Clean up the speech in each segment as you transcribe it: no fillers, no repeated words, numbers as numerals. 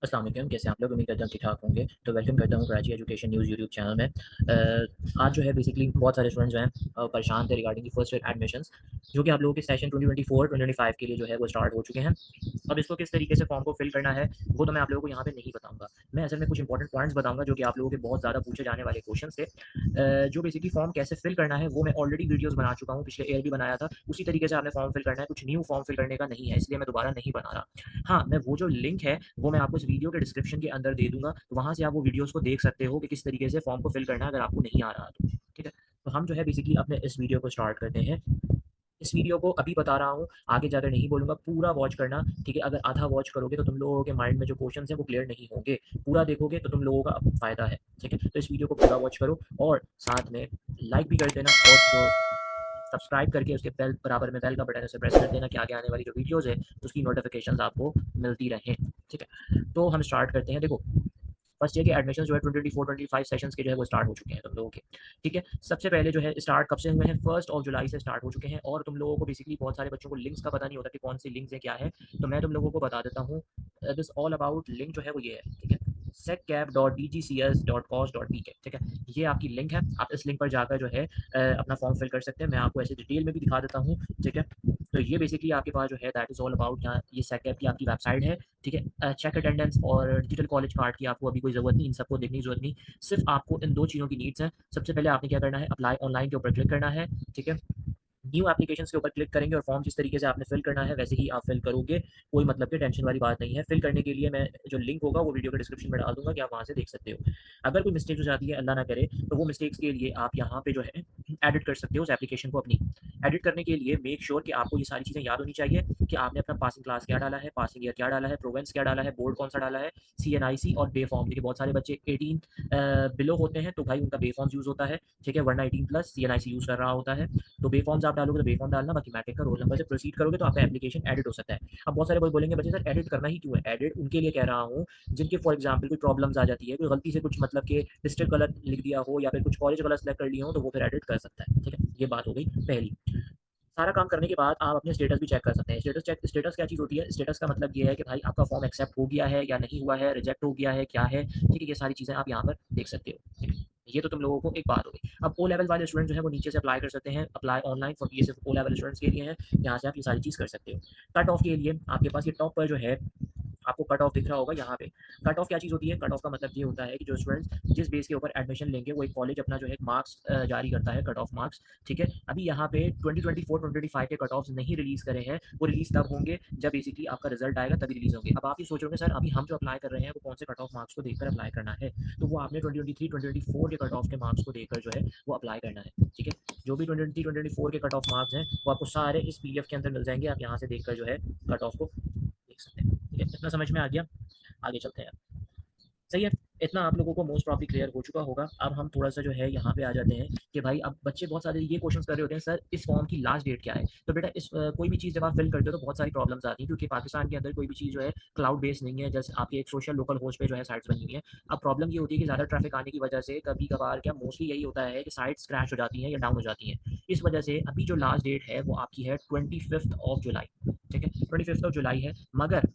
अस्सलाम वालेकुम, कैसे हैं आप लोग? उम्मीद करता हूँ ठीक-ठाक होंगे। तो वेलकम करता हूँ Karachi education news YouTube channel में। आज जो है बेसिकली बहुत सारे स्टूडेंट्स जो हैं परेशान थे regarding the first year admissions, जो कि आप लोगों के सेशन 2024-2025 के लिए जो है वो स्टार्ट हो चुके हैं। अब इसको किस तरीके से फॉर्म को फिल करना है, वो तो मैं आप लोगों को यहाँ पे नहीं बताऊँगा। मैं असल में कुछ इंपॉर्टेंट पॉइंट्स बताऊँगा जो कि आप लोगों के बहुत ज़्यादा पूछे जाने वाले क्वेश्चन्स थे। जो बेसिकली फॉर्म कैसे फिल करना है, वो मैं ऑलरेडी वीडियोज़ बना चुका हूँ, पिछले ईयर भी बनाया था। उसी तरीके से आपने फॉर्म फिल करना है, कुछ न्यू फॉर्म फिल करने का नहीं है, इसलिए मैं दोबारा नहीं बना रहा। हाँ, मैं वो जो लिंक है वो मैं आपको इस वीडियो के डिस्क्रिप्शन के अंदर दे दूँगा, तो वहाँ से आप वो वीडियोज़ को देख सकते हो कि किस तरीके से फॉर्म को फिल करना है अगर आपको नहीं आ रहा तो, ठीक है? तो हम जो है बेसिकली अपने इस वीडियो को स्टार्ट करते हैं। इस वीडियो को अभी बता रहा हूँ, आगे जाकर नहीं बोलूँगा, पूरा वॉच करना, ठीक है? अगर आधा वॉच करोगे तो तुम लोगों के माइंड में जो क्वेश्चन्स हैं वो क्लियर नहीं होंगे, पूरा देखोगे तो तुम लोगों का फ़ायदा है, ठीक है? तो इस वीडियो को पूरा वॉच करो और साथ में लाइक भी कर देना और जो सब्सक्राइब करके उसके बेल बराबर में बेल का बटन है उसे प्रेस कर देना कि आगे आने वाली जो वीडियोज़ है, उसकी नोटिफ़िकेशंस आपको मिलती रहें, ठीक है? तो हम स्टार्ट करते हैं। देखो, फर्स्ट ईयर के एडमिशन जो है 2024-25 सेशंस के जो है वो स्टार्ट हो चुके हैं तुम लोगों के, ठीक है? सबसे पहले जो है स्टार्ट कब से हुए हैं? 1 जुलाई से स्टार्ट हो चुके हैं और तुम लोगों को बेसिकली बहुत सारे बच्चों को लिंक्स का पता नहीं होता कि कौन सी लिंक्स है, क्या है? तो मैं तुम लोगों को बता देता हूँ। दिस ऑल अबाउट लिंक जो है वो ये है, ठीक है? setcap.dgcs.cos.pk, ठीक है? ये आपकी लिंक है, आप इस लिंक पर जाकर जो है अपना फॉर्म फिल कर सकते हैं। मैं आपको ऐसे डिटेल में भी दिखा देता हूँ, ठीक है? तो ये बेसिकली आपके पास जो है दैट इज़ ऑल अबाउट यहाँ ये सेटअप की आपकी वेबसाइट है, ठीक है? चेक अटेंडेंस और डिजिटल कॉलेज कार्ड की आपको अभी कोई ज़रूरत नहीं, इन सबको देखने की ज़रूरत नहीं। सिर्फ़ आपको इन 2 चीज़ों की नीड्स हैं। सबसे पहले आपने क्या करना है, अप्लाई ऑनलाइन के ऊपर क्लिक करना है, ठीक है? न्यू एप्लीकेशंस के ऊपर क्लिक करेंगे और फॉर्म जिस तरीके से आपने फिल करना है वैसे ही आप फिल करोगे, कोई मतलब की टेंशन वाली बात नहीं है। फिल करने के लिए मैं जो लिंक होगा वो वीडियो के डिस्क्रिप्शन में डाल दूँगा कि आप वहाँ से देख सकते हो। अगर कोई मिस्टेक हो जाती है, अल्लाह ना करे, तो वो मिस्टेक्स के लिए आप यहाँ पे जो है एडिट कर सकते हो उस एप्लीकेशन को अपनी। एडिट करने के लिए मेक श्योर कि आपको ये सारी चीज़ें याद होनी चाहिए कि आपने अपना पासिंग क्लास क्या डाला है, पासिंग ईयर क्या डाला है, प्रोवेंस क्या डाला है, बोर्ड कौन-सा डाला है, सीएनआईसी और बे फॉर्म। देखिए बहुत सारे बच्चे 18 बिलो होते हैं तो भाई उनका बे फॉर्म्स यूज़ होता है, ठीक है? वरना 18 प्लस सीएनआईसी यूज़ कर रहा होता है। तो बे फॉर्म्स आप डालोगे तो बे फॉर्म डालना, बाकी मैट्रिक का रोल नंबर से प्रोसीड करोगे तो आपका एप्लीकेशन एडिट हो सकता है। अब बहुत सारे लोग बोलेंगे बच्चे सर एडिट करना ही क्यों है? एडिट उनके लिए कह रहा हूँ जिनके फॉर एग्जांपल कोई प्रॉब्लम्स आ जाती है, कोई गलती से कुछ मतलब कि डिस्ट्रिक्ट गलत लिख दिया हो या फिर कुछ कॉलेज गलत सेलेक्ट कर लिए हो तो वो फिर एडिट कर सकता है, ठीक है? ये बात हो गई पहली। सारा काम करने के बाद आप अपने स्टेटस भी चेक कर सकते हैं। स्टेटस क्या चीज़ होती है? स्टेटस का मतलब ये है कि भाई आपका फॉर्म एक्सेप्ट हो गया है या नहीं हुआ है, रिजेक्ट हो गया है, क्या है? ठीक है? ये सारी चीज़ें आप यहाँ पर देख सकते हो, ठीक है? ये तो तुम लोगों को एक बात हो गई। अब ओ लेवल वाले स्टूडेंट जो है वो नीचे से अप्लाई कर सकते हैं, अप्लाई ऑनलाइन फॉर ये सिर्फ ओ लेवल स्टूडेंट्स के लिए है, यहाँ से आप ये सारी चीज़ कर सकते हो। कट ऑफ के लिए आपके पास ये टॉप पर जो है आपको कट ऑफ दिख रहा होगा यहाँ पे। कट ऑफ क्या चीज़ होती है? कट ऑफ का मतलब ये होता है कि जो स्टूडेंट्स जिस बेस के ऊपर एडमिशन लेंगे वो एक कॉलेज अपना जो है मार्क्स जारी करता है, कट ऑफ मार्क्स, ठीक है? अभी यहाँ पे 2024-2025 के कट ऑफ्स नहीं रिलीज़ करे हैं, वो रिलीज़ तब होंगे जब बेसिकली आपका रिजल्ट आएगा तभी रिलीज़ होंगे। अब आप ये सोच रहे होंगे सर अभी हम जो अप्लाई कर रहे हैं वो कौन से कट ऑफ मार्क्स को देखकर अप्लाई करना है? तो वो आपने 2023-2024 के कट ऑफ के मार्क्स को देखकर जो है वो अप्लाई करना है, ठीक है? जो भी 2023-2024 के कट ऑफ मार्क्स हैं वो आपको सारे इस पीडीएफ के अंदर मिल जाएँगे, आप यहाँ से देखकर जो है कट ऑफ को देख सकते हैं, ठीक है? इतना समझ में आ गया? आगे चलते हैं। सही है, इतना आप लोगों को मोस्ट प्रॉब्ली क्लियर हो चुका होगा। अब हम थोड़ा-सा जो है यहाँ पे आ जाते हैं कि भाई अब बच्चे बहुत सारे ये क्वेश्चन्स कर रहे होते हैं सर इस फॉर्म की लास्ट डेट क्या है? तो बेटा कोई भी चीज़ जब आप फिल करते हो तो बहुत सारी प्रॉब्लम्स आती हैं क्योंकि पाकिस्तान के अंदर कोई भी चीज़ जो है क्लाउड बेस्ड नहीं है, जैसे आपकी एक सोशल लोकल होस्ट पे जो है साइट्स बनी हुई हैं। अब प्रॉब्लम ये होती है कि ज़्यादा ट्रैफिक आने की वजह से कभी-कभार क्या मोस्टली यही होता है कि साइट्स क्रैश हो जाती हैं या डाउन हो जाती हैं। इस वजह से अभी जो लास्ट डेट है वो आपकी है 25th ऑफ जुलाई, ठीक है? 25th ऑफ जुलाई है मगर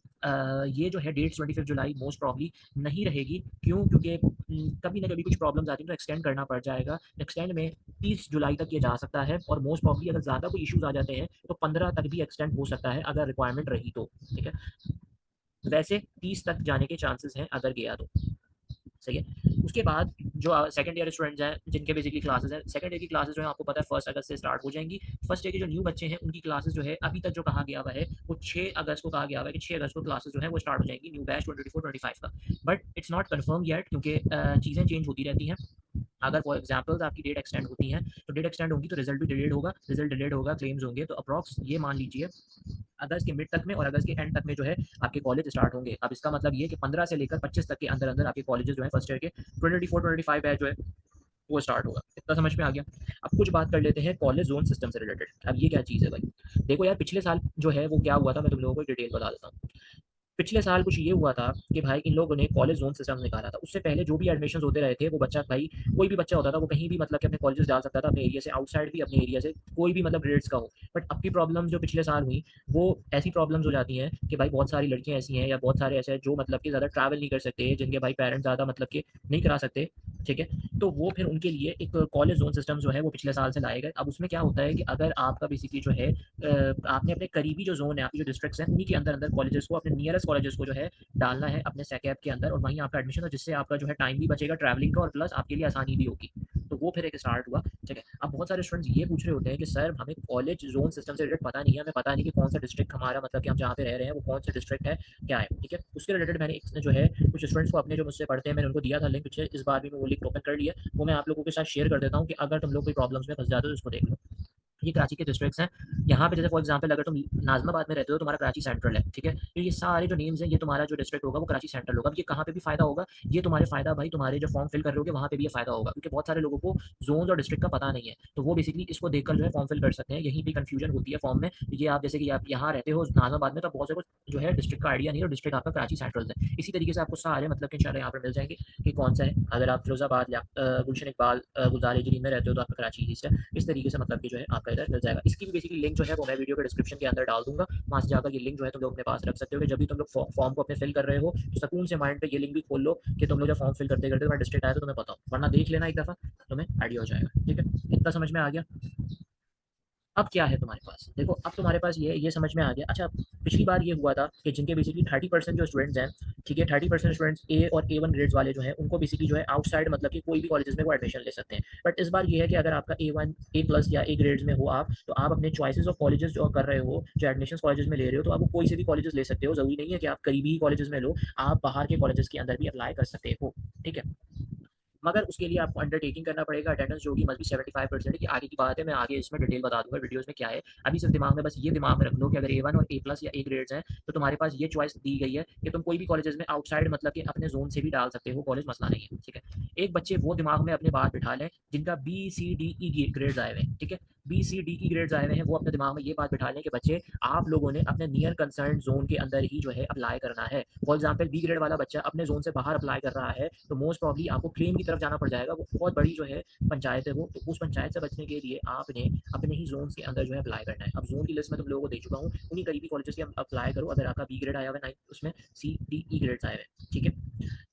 ये जो है डेट 25th जुलाई मोस्ट प्रॉब्ली नहीं रहेगी। क्यों? क्योंकि कभी ना कभी कुछ प्रॉब्लम्स आती हैं तो एक्सटेंड करना पड़ जाएगा। एक्सटेंड में 30 जुलाई तक ये जा सकता है और मोस्ट प्रॉब्ली अगर ज़्यादा कोई इश्यूज़ आ जाते हैं तो 15 तक भी एक्सटेंड हो सकता है अगर रिक्वायरमेंट रही तो, ठीक है? वैसे 30 तक जाने के चांसेस हैं अगर गया तो। सही है। उसके बाद जो सेकंड ईयर स्टूडेंट्स हैं, जिनके बेसिकली क्लासेस हैं, सेकंड ईयर की क्लासेस जो है आपको पता है 1 अगस्त से स्टार्ट हो जाएँगी। फर्स्ट ईयर के जो न्यू बच्चे हैं, उनकी क्लासेस जो है अभी तक जो कहा गया हुआ है, वो 6 अगस्त को कहा गया हुआ है कि 6 अगस्त को क्लासेस जो है वो स्टार्ट हो जाएँगी, न्यू बैच 2024-25 का। But it's not confirm yet क्योंकि चीज़ें चेंज होती रहती हैं। अगर फॉर एग्जांपल्स आपकी डेट एक्सटेंड होती है, तो डेट एक्सटेंड होगी तो रिजल्ट भी डिलेड होगा, क्लेम्स होंगे, तो अप्रॉक्स ये मान लीजिए अगस्त के मिड तक में और अगस्त के एंड तक में जो है आपके कॉलेज स्टार्ट होंगे। अब इसका मतलब ये है कि 15 से लेकर 25 तक के अंदर-अंदर आपके कॉलेजेस जो हैं फर्स्ट ईयर के 2024-25 बैच जो है वो स्टार्ट होगा। इतना समझ में आ गया? अब कुछ बात कर लेते हैं कॉलेज ज़ोन सिस्टम से रिलेटेड। अब ये क्या चीज़ है भाई? देखो यार पिछले साल जो है वो क्या हुआ था मैं तुम लोगों को डिटेल बता देता हूँ। पिछले साल कुछ ये हुआ था कि भाई इन लोगों ने कॉलेज ज़ोन सिस्टम निकाला था। उससे पहले जो भी एडमिशन्स होते रहे थे, वो बच्चा भाई कोई भी बच्चा होता था, वो कहीं भी मतलब कि अपने कॉलेजेस डाल सकता था, अपने एरिया से आउटसाइड भी अपने एरिया से, कोई भी मतलब ग्रेड्स का हो। बट अब की प्रॉब्लम जो पिछले साल हुई, वो ऐसी प्रॉब्लम्स हो जाती हैं कि भाई बहुत सारी लड़कियाँ ऐसी हैं या बहुत सारे ऐसे हैं जो मतलब कि ज़्यादा ट्रैवल नहीं कर सकते, जिनके भाई पेरेंट्स ज़्यादा मतलब कि नहीं करा सकते, ठीक है? तो वो फिर उनके लिए एक कॉलेज ज़ोन सिस्टम जो है वो पिछले साल से लाए गए। अब उसमें क्या होता है कि अगर आपका बेसिकली जो है आपने अपने करीबी जो ज़ोन है, आपकी जो डिस्ट्रिक्ट्स हैं, उन्हीं के अंदर-अंदर कॉलेजेस को, अपने नियरेस्ट कॉलेजेस को जो है डालना है अपने सेकैप के अंदर और वहीं आपका एडमिशन हो, जिससे आपका जो है टाइम भी बचेगा ट्रैवलिंग का और प्लस आपके लिए आसानी भी होगी। तो वो फिर एक स्टार्ट हुआ, ठीक है। अब बहुत सारे स्टूडेंट्स ये पूछ रहे होते हैं कि सर हमें कॉलेज ज़ोन सिस्टम से रिलेटेड पता नहीं है, हमें पता नहीं कि कौन सा डिस्ट्रिक्ट हमारा मतलब कि हम जहाँ पे रह रहे हैं वो कौन सा डिस्ट्रिक्ट है, क्या है, ठीक है। उसके रिलेटेड मैंने एक जो है कुछ स्टूडेंट्स को अपने जो मुझसे पढ़ते हैं मैंने उनको दिया था लिंक पीछे, इस बार भी मैं वो लिंक ओपन कर लिया, वो मैं आप लोगों के साथ शेयर कर देता हूँ कि अगर तुम लोग कोई प्रॉब्लम्स में फँस जाते हो तो इसको देख लो। ये कराची के डिस्ट्रिक्ट्स हैं। यहाँ पे जैसे फॉर एग्जांपल अगर तुम नाज़िमाबाद में रहते हो, तुम्हारा कराची सेंट्रल है, ठीक है? तो ये सारे जो नेम्स हैं, ये तुम्हारा जो डिस्ट्रिक्ट होगा वो कराची सेंट्रल होगा। अब ये कहाँ पे भी फ़ायदा होगा, ये तुम्हारे फ़ायदा भाई तुम्हारे जो फॉर्म फिल कर रहे होगे वहाँ पे भी ये फ़ायदा होगा, क्योंकि बहुत सारे लोगों को ज़ोन्स और डिस्ट्रिक्ट का पता नहीं है। तो वो बेसिकली इसको देखकर जो है फॉर्म फिल कर सकते हैं। यहीं पे कन्फ्यूजन होती है फॉर्म में। ये आप जैसे कि आप यहाँ रहते हो नाज़िमाबाद में, तो बहुत से को जो है डिस्ट्रिक्ट का आइडिया नहीं है और डिस्ट्रिक्ट आपका कराची सेंट्रल है। इसी तरीके से आपको सारे मतलब कि इंशाल्लाह यहाँ पर मिल जाएँगे कि कौन सा है। अगर आप फिरोज़ाबाद या गुलशन इकबाल गुलज़ार एजरीन में रहते हो तो आपका कराची ईस्ट है। इस तरीके से मतलब कि जो है आपका इधर मिल जाएगा। इसकी भी बेसिकली लिंक जो है वो मैं वीडियो के डिस्क्रिप्शन के अंदर डाल दूँगा। वहाँ से जाकर ये लिंक जो है तुम लोग अपने पास रख सकते हो कि जब भी तुम लोग फॉर्म को अपने फिल कर रहे हो, तो सुकून से माइंड पे ये लिंक भी खोल लो कि तुम लोग जब फॉर्म फिल करते-करते तुम्हारा डिस्ट्रिक्ट आया तो तुम्हें पता हो। वरना देख लेना एक दफ़ा, तुम्हें आइडिया हो जाएगा। ठीक है? इतना समझ में आ गया? अब क्या है तुम्हारे पास? देखो अब तुम्हारे पास ये समझ में आ गया। अच्छा, पिछली बार ये हुआ था कि जिनके बेसिकली 30% जो स्टूडेंट्स हैं, ठीक है, 30% स्टूडेंट्स ए और ए1 ग्रेड्स वाले जो हैं, उनको बेसिकली जो है आउटसाइड मतलब कि कोई भी कॉलेजेस में वो एडमिशन ले सकते हैं। बट इस बार ये है कि अगर आपका ए1, ए प्लस या ए ग्रेड्स में हो आप, तो आप अपने चॉइसेस ऑफ कॉलेजेस जो कर रहे हो, जो एडमिशन्स कॉलेजेस में ले रहे हो, तो आप वो कोई से भी कॉलेजेस ले सकते हो। ज़रूरी नहीं है कि आप करीबी ही कॉलेजेस में लो, आप बाहर के कॉलेजेस के अंदर भी अप्लाई कर सकते हो। ठीक है? मगर उसके लिए आपको अंडरटेकिंग करना पड़ेगा, अटेंडेंस जो होगी मस्ट बी 75% की आगे की बात है, मैं आगे इसमें डिटेल बता दूँगा वीडियोज़ में क्या है। अभी सिर्फ दिमाग में बस ये दिमाग में रख लो कि अगर ए1 और ए प्लस या ए ग्रेड्स हैं, तो तुम्हारे पास ये चॉइस दी गई है कि तुम कोई भी कॉलेजेस में आउटसाइड मतलब कि अपने ज़ोन से भी डाल सकते हो कॉलेज, मसला नहीं है, ठीक है। एक बच्चे वो दिमाग में अपने बात बिठा लें जिनका बी, सी, डी, ई ग्रेड्स आए हुए हैं, ठीक है। बी, सी, डी, ई ग्रेड्स आए हुए हैं, वो अपने दिमाग में ये बात बिठा लें कि बच्चे आप लोगों ने अपने नियर कंसर्न ज़ोन के अंदर ही जो है अप्लाई करना है। फॉर एग्ज़ाम्पल बी ग्रेड वाला बच्चा अपने ज़ोन से बाहर अप्लाई कर रहा है, तो मोस्ट प्रॉब्ली आपको क्लेम की तरफ जाना पड़ जाएगा। वो बहुत बड़ी जो है पंचायत है वो, तो उस पंचायत से बचने के लिए आपने अपने ही ज़ोन्स के अंदर जो है अप्लाई करना है। अब ज़ोन की लिस्ट मैं तुम लोगों को दे चुका हूँ, उन्हीं करीबी कॉलेजेस के अप्लाई करो। अगर आपका बी ग्रेड आया हुआ है 9 उसमें सी, डी, ई ग्रेड्स आए हुए हैं, ठीक है।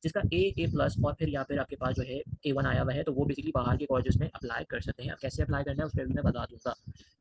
जिसका ए प्लस और फिर या फिर आपके पास जो है ए1 आया हुआ है, तो वो बेसिकली बाहर के कॉलेजेस में अप्लाई कर सकते हैं। अब कैसे अप्लाई करना है उस पर भी मैं बता दूँगा।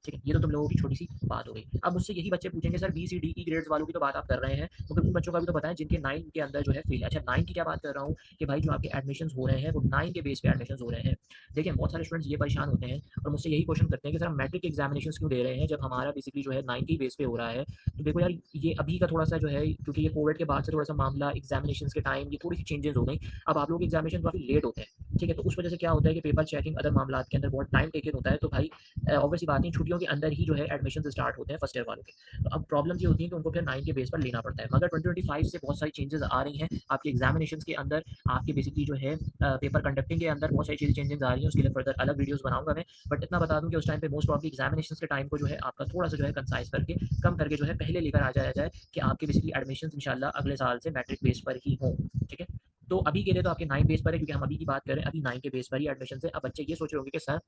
ठीक है, ये तो तुम लोगों की छोटी-सी बात हो गई। अब मुझसे यही बच्चे पूछेंगे सर बी, सी, डी, ई ग्रेड्स वालों की तो बात आप कर रहे हैं, तो फिर उन बच्चों का भी तो बताएँ जिनके 9 के अंदर जो है फेल है। अच्छा 9 की क्या बात कर रहा हूँ कि भाई जो आपके एडमिशन्स हो रहे हैं वो 9 के बेस पे एडमिशन्स हो रहे हैं। देखिए बहुत सारे स्टूडेंट्स ये परेशान होते हैं और मुझसे यही क्वेश्चन करते हैं कि सर हम मैट्रिक एग्जामिनेशंस क्यों दे रहे हैं जब हमारा बेसिकली जो है 9 के बेस पे हो रहा है। तो देखो यार ये अभी का थोड़ा-सा जो है क्योंकि ये कोविड के बाद से थोड़ा-सा मामला एग्जामिनेशंस के टाइम ये थोड़ी-सी चेंजेस हो गई। अब आप लोगों के एग्जामिनेशन काफ़ी लेट होते हैं, ठीक है? तो उस वजह से क्या होता है कि पेपर चेकिंग अदर मामलात के अंदर बहुत टाइम टेकन होता है, तो भाई ऑब्वियस सी बात नहीं छुट्टियों के अंदर ही जो है एडमिशन स्टार्ट होते हैं फर्स्ट ईयर वालों के। तो अब प्रॉब्लम ये होती है कि उनको फिर 9 के बेस पर लेना पड़ता है। मगर 2025 से बहुत सारी चेंजेस आ रही हैं आपके एग्जामिनेशंस के अंदर, आपके बेसिकली जो है पेपर कंडक्टिंग के अंदर बहुत सारी चीज़ें चेंजेस आ रही हैं। उसके लिए फर्दर अलग वीडियोज़ बनाऊँगा मैं। बट इतना बता दूँ कि उस टाइम पे मोस्ट ऑफ द एग्जामिनेशंस के टाइम को जो है आपका थोड़ा-सा जो है कंसाइज़ करके, कम करके जो है पहले लेकर आ जाया जाए कि आपके बेसिकली एडमिशंस इंशाल्लाह अगले साल से मैट्रिक बेस पर ही हों, ठीक है? तो अभी के लिए तो आपके 9 बेस पर है क्योंकि हम अभी की बात कर रहे हैं, अभी 9 के बेस पर ही एडमिशन है। अब बच्चे ये सोच रहे होंगे कि सर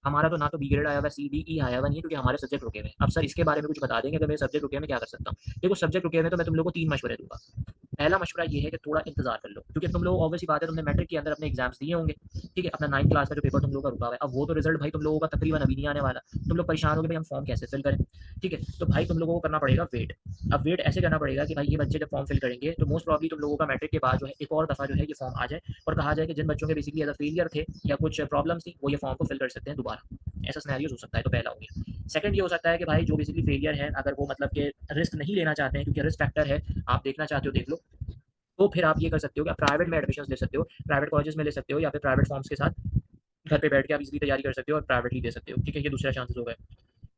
हमारा तो ना तो बी ग्रेड आया हुआ है, सी, डी, ई आया हुआ नहीं है क्योंकि हमारे सब्जेक्ट रुके हुए हैं। अब सर इसके बारे में कुछ बता देंगे, अगर मेरे सब्जेक्ट रुके हैं मैं क्या कर सकता हूँ? देखो सब्जेक्ट रुके हुए हैं तो मैं तुम लोगों को 3 मशवरे दूँगा। पहला मशवरा ये है कि थोड़ा इंतज़ार कर लो क्योंकि तुम लोग ऑब्वियस सी बात है तुमने मैट्रिक के अंदर अपने एग्ज़ाम्स दिए होंगे, ठीक है? अपना 9th क्लास का जो पेपर तुम लोगों का रुका हुआ है, अब वो तो रिज़ल्ट भाई तुम लोगों का तकरीबन अभी नहीं आने वाला। तुम लोग परेशान होगे भाई हम फॉर्म कैसे फिल करें, ठीक है? तो भाई तुम लोगों को करना पड़ेगा वेट। अब वेट ऐसे करना पड़ेगा कि भाई ये बच्चे जब फॉर्म फिल करेंगे तो मोस्ट प्रोबब्ली तुम लोगों का मैट्रिक के बाद जो है एक और दफ़ा जो है ये फॉर्म आ जाए और कहा जाए कि जिन बच्चों के बेसिकली एज़ अ फेलियर थे या कुछ प्रॉब्लम्स थी वो ये फॉर्म को फिल कर सकते हैं दोबारा। ऐसा सिनेरियोज़ हो सकता है, तो पहला हो गया। सेकंड ये हो सकता है कि भाई जो बेसिकली फेलियर है अगर वो मतलब कि रिस्क नहीं लेना चाहते हैं क्योंकि रिस्क फैक्टर है, आप देखना चाहते हो देख लो। तो फिर आप ये कर सकते हो कि आप प्राइवेट में एडमिशन्स ले सकते हो, प्राइवेट कॉलेजेस में ले सकते हो या फिर प्राइवेट फॉर्म्स के साथ घर पे बैठ के आप इज़िली तैयारी कर सकते हो और प्राइवेटली दे सकते हो, ठीक है? ये दूसरा चांसेस हो गए।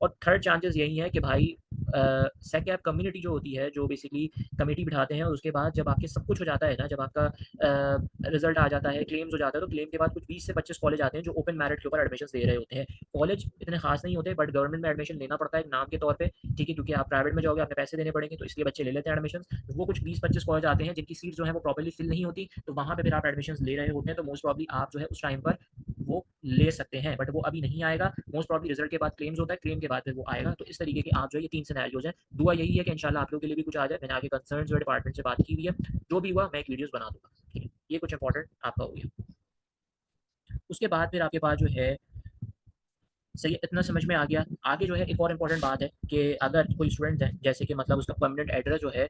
और थर्ड चांसेस यही है कि भाई सेकैप कम्युनिटी जो होती है, जो बेसिकली कमेटी बिठाते हैं और उसके बाद जब आपके सब कुछ हो जाता है ना, जब आपका रिजल्ट आ जाता है, क्लेम्स हो जाता है, तो क्लेम के बाद कुछ 20 से 25 कॉलेज आते हैं जो ओपन मेरिट के ऊपर एडमिशन दे रहे होते हैं। कॉलेज इतने खास नहीं होते, बट गवर्नमेंट में एडमिशन लेना पड़ता है एक नाम के तौर पे, ठीक है, क्योंकि आप प्राइवेट में जाओगे आपने पैसे देने पड़ेंगे, तो इसलिए बच्चे ले लेते हैं एडमिशन। वो कुछ 20-25 कॉलेज आते हैं जिनकी सीट जो है वो प्रॉपर्ली फिल नहीं होती, तो वहाँ पे फिर आप एडमिशन ले रहे होते हैं, तो मोस्ट प्रॉब्ली आप जो है उस टाइम पर वो ले सकते हैं, बट वो अभी नहीं आएगा। मोस्ट प्रॉब्ली रिजल्ट के बाद क्लेम्स होता है, क्लेम के बाद फिर वो आएगा। तो इस तरीके के आप जो है ये 3 सिनेरियोज हैं। दुआ यही है कि इंशाल्लाह आप लोगों के लिए भी कुछ आ जाए। मैंने आगे कंसर्न जो डिपार्टमेंट से बात की हुई है, जो भी हुआ मैं एक वीडियोस बना दूंगा, ठीक है। ये कुछ इंपॉर्टेंट आपका हो गया। उसके बाद फिर आपके पास जो है, सही है, इतना समझ में आ गया। आगे जो है एक और इम्पोर्टेंट बात है कि अगर कोई स्टूडेंट है, जैसे कि मतलब उसका परमानेंट एड्रेस जो है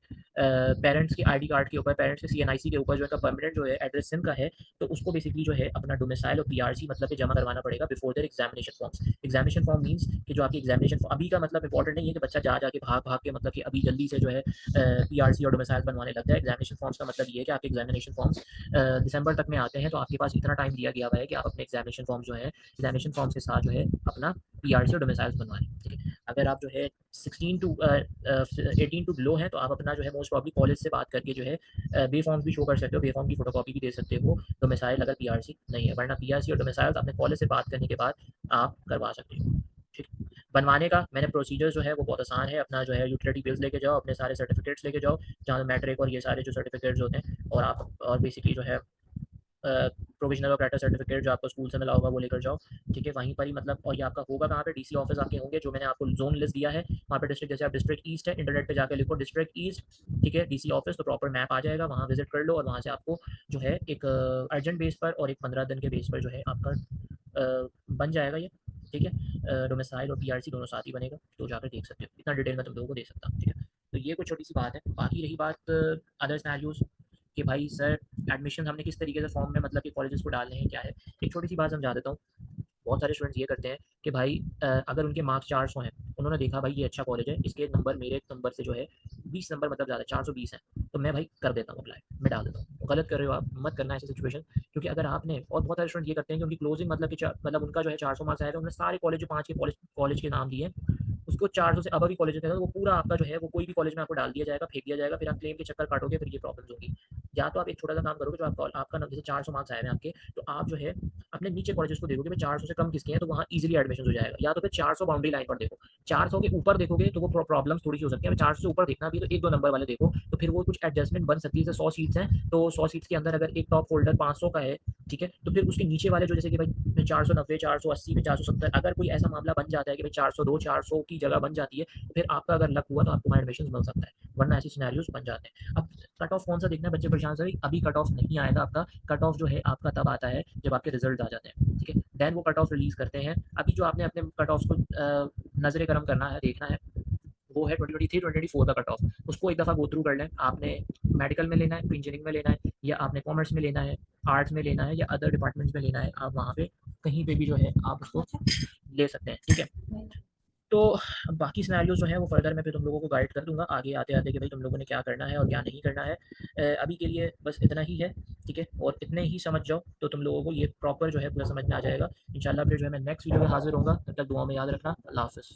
पेरेंट्स की आईडी कार्ड के ऊपर, पेरेंट्स के सीएनआईसी के ऊपर जो है परमानेंट जो है एड्रेस सिम का है, तो उसको बेसिकली जो है अपना डोमिसाइल और पीआरसी मतलब कि जमा करवाना पड़ेगा before their examination forms. Examination form means कि जो आपकी एग्जामिनेशन अभी का मतलब इंपॉर्टेंट नहीं है कि बच्चा जा जाके भाग भाग के मतलब कि अभी जल्दी से जो है पीआरसी और डोमिसाइल बनवाने लगता है। एग्जामिनेशन फॉर्म्स का मतलब ये है कि आपके एग्जामिनेशन फॉर्म्स दिसंबर तक में आते हैं, तो आपके पास इतना टाइम दिया गया हुआ है कि आप अपने एग्जामिनेशन फॉर्म जो है, एग्जामिनेशन फॉर्म्स के साथ जो है अपना पीआरसी और डोमिसाइल्स बनवाएं, ठीक है। अगर आप जो है 16 टू 18 टू बिलो हैं, तो आप अपना जो है मोस्ट प्रॉब्ली कॉलेज से बात करके जो है बे फॉर्म भी शो कर सकते हो, बे फॉर्म की फोटोकॉपी भी दे सकते हो डोमिसाइल अगर पीआरसी नहीं है, वरना पीआरसी और डोमिसाइल अपने कॉलेज से बात करने के बाद आप करवा सकते हो, ठीक। बनवाने का मैंने प्रोसीजर जो है वो बहुत आसान है। अपना जो है यूटिलिटी बिल्स लेके जाओ, अपने सारे सर्टिफिकेट्स लेके जाओ, जहाँ मैट्रिक और ये सारे जो सर्टिफिकेट्स होते हैं, और आप और बेसिकली जो है प्रोविजनल ऑपरेटर सर्टिफिकेट जो आपको स्कूल से मिला होगा वो लेकर जाओ, ठीक है। वहीं पर ही मतलब, और ये आपका होगा कहाँ पे, डीसी ऑफिस आपके होंगे, जो मैंने आपको जोन लिस्ट दिया है वहाँ पे डिस्ट्रिक्ट, जैसे आप डिस्ट्रिक्ट ईस्ट है, इंटरनेट पे जाकर लिखो डिस्ट्रिक्ट ईस्ट, ठीक है, डीसी ऑफिस, तो प्रॉपर मैप आ जाएगा, वहाँ विजिट कर लो, और वहाँ से आपको जो है एक अर्जेंट बेस पर और एक 15 दिन के बेस पर जो है आपका बन जाएगा ये, ठीक है। डोमिसाइल और पीआरसी दोनों साथ ही बनेगा, तो जाकर देख सकते हो। इतना डिटेल में तुम लोगों को दे सकता हूँ, ठीक है। तो ये कुछ छोटी सी बात है। बाकी रही बात अदर सिनेरियोज कि भाई सर एडमिशन हमने किस तरीके से फॉर्म में मतलब कि कॉलेजेस को डालने हैं, क्या है, एक छोटी सी बात समझा देता हूँ। बहुत सारे स्टूडेंट्स ये करते हैं कि भाई अगर उनके मार्क्स 400 हैं, उन्होंने देखा भाई ये अच्छा कॉलेज है, इसके नंबर मेरे नंबर से जो है 20 नंबर मतलब ज़्यादा 420 हैं, तो मैं भाई कर देता हूँ अप्लाई, मैं डाल देता हूँ। तो गलत कर रहे हो आप, मत करना ऐसी सिचुएशन। क्योंकि अगर आपने, और बहुत सारे स्टूडेंट ये करते हैं कि उनकी क्लोजिंग मतलब कि मतलब उनका जो है 400 मार्क्स आया, तो उन्होंने सारे कॉलेज जो 5 के कॉलेज के नाम दिए, उसको 400 से अब भी कॉलेज है, वो पूरा आपका जो है वो कोई भी कॉलेज में आपको डाल दिया जाएगा, फेंक दिया जाएगा, फिर आप क्लेम के चक्कर काटोगे, फिर ये प्रॉब्लम्स होगी। या तो आप एक छोटा सा काम करोगे, जो आपका आपका जैसे 400 मार्क्स आए हैं आपके, तो आप जो है अपने नीचे कॉलेजेस को देखोगे, 400 से कम किसके हैं, तो वहाँ इजीली एडमिशन हो जाएगा। या तो फिर 400 बाउंड्री लाइन पर देखो, 400 के ऊपर देखोगे तो वो प्रॉब्लम्स थोड़ी सी हो सकती है। 400 से ऊपर देखना भी, तो एक दो नंबर वाले देखो, तो फिर वो कुछ एडजस्टमेंट बन सकती है। जैसे 100 सीट्स हैं, तो 100 सीट्स के अंदर अगर एक टॉप फोल्डर 500 का है, ठीक है, तो फिर उसके नीचे वाले जो जैसे कि भाई 490, 480 में 470, अगर कोई ऐसा मामला बन जाता है कि भाई 402, 400 की जगह बन जाती है, तो फिर आपका अगर लक हुआ तो आपको वहाँ एडमिशन मिल सकता है, वरना ऐसी सिनेरियोज बन जाते हैं। अब कट ऑफ कौन सा देखना है, बच्चे परेशान से अभी कट ऑफ नहीं आएगा आपका। कट ऑफ जो है आपका तब आता है जब आपके रिजल्ट आ जाते हैं, ठीक है, देन वो कट ऑफ रिलीज करते हैं। अभी जो आपने अपने कट ऑफ को नजर करम करना है, देखना है, वो है 2023 2024 का कट ऑफ। उसको एक दफ़ा गो थ्रू कर लें। आपने मेडिकल में लेना है, इंजीनियरिंग में लेना है, या आपने कॉमर्स में लेना है, आर्ट्स में लेना है, या अदर डिपार्टमेंट्स में लेना है, आप वहाँ पे कहीं पे भी जो है आप उसको ले सकते हैं, ठीक है। तो बाकी सिनेरियोज जो है वो फर्दर मैं फिर तुम लोगों को गाइड कर दूंगा आगे आते आते कि भाई तुम लोगों ने क्या करना है और क्या नहीं करना है। अभी के लिए बस इतना ही है, ठीक है, और इतने ही समझ जाओ तो तुम लोगों को ये प्रॉपर जो है पूरा समझ में आ जाएगा। इंशाल्लाह फिर जो है मैं नेक्स्ट वीडियो में हाजिर होऊंगा। तब तक दुआ में याद रखना। अल्लाह हाफिज़।